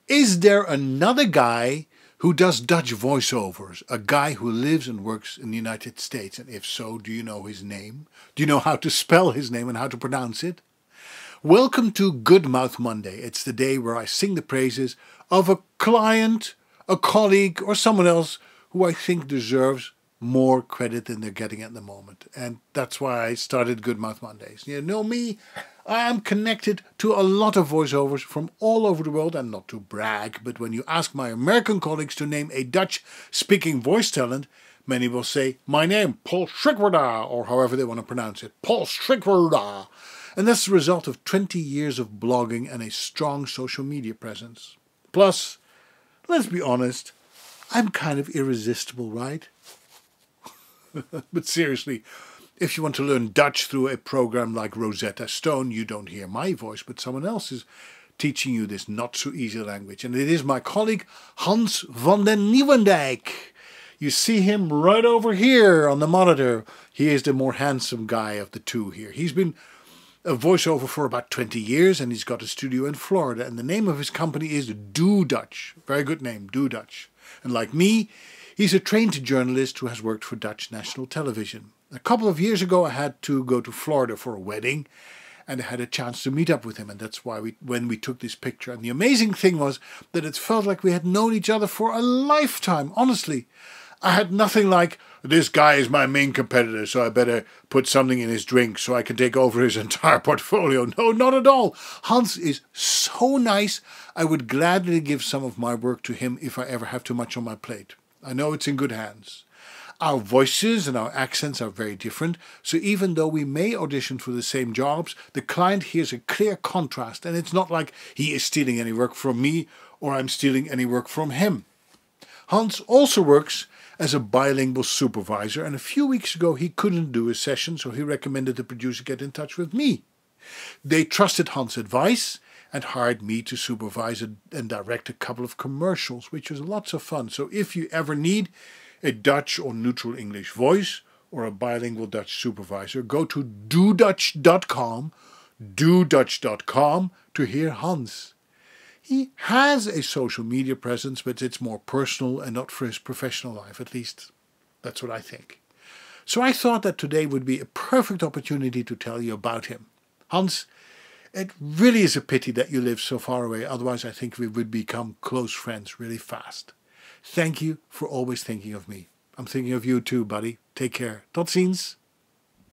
Is there another guy who does Dutch voiceovers? A guy who lives and works in the United States? And if so, do you know his name? Do you know how to spell his name and how to pronounce it? Welcome to Good Mouth Monday. It's the day where I sing the praises of a client, a colleague, or someone else who I think deserves more credit than they're getting at the moment. And that's why I started Good Mouth Mondays. You know me, I am connected to a lot of voiceovers from all over the world, and not to brag, but when you ask my American colleagues to name a Dutch-speaking voice talent, many will say, my name, Paul Strickwerda, or however they want to pronounce it, Paul Strickwerda. And that's the result of 20 years of blogging and a strong social media presence. Plus, let's be honest, I'm kind of irresistible, right? But seriously, if you want to learn Dutch through a program like Rosetta Stone, you don't hear my voice, but someone else is teaching you this not so easy language. And it is my colleague Hans van den Nieuwendijk. You see him right over here on the monitor. He is the more handsome guy of the two here. He's been a voiceover for about 20 years and he's got a studio in Florida. And the name of his company is Do Dutch. Very good name, Do Dutch. And like me, he's a trained journalist who has worked for Dutch national television. A couple of years ago I had to go to Florida for a wedding and I had a chance to meet up with him, and that's why when we took this picture. And the amazing thing was that it felt like we had known each other for a lifetime, honestly. I had nothing like, this guy is my main competitor, so I better put something in his drink so I can take over his entire portfolio. No, not at all. Hans is so nice, I would gladly give some of my work to him if I ever have too much on my plate. I know it's in good hands. Our voices and our accents are very different, so even though we may audition for the same jobs, the client hears a clear contrast, and it's not like he is stealing any work from me or I'm stealing any work from him. Hans also works as a bilingual supervisor, and a few weeks ago he couldn't do a session, so he recommended the producer get in touch with me. They trusted Hans' advice and hired me to supervise and direct a couple of commercials, which was lots of fun. So if you ever need a Dutch or neutral English voice or a bilingual Dutch supervisor, go to dodutch.com, dodutch.com to hear Hans. He has a social media presence, but it's more personal and not for his professional life. At least, that's what I think. So I thought that today would be a perfect opportunity to tell you about him. Hans, it really is a pity that you live so far away. Otherwise, I think we would become close friends really fast. Thank you for always thinking of me. I'm thinking of you too, buddy. Take care. Tot ziens.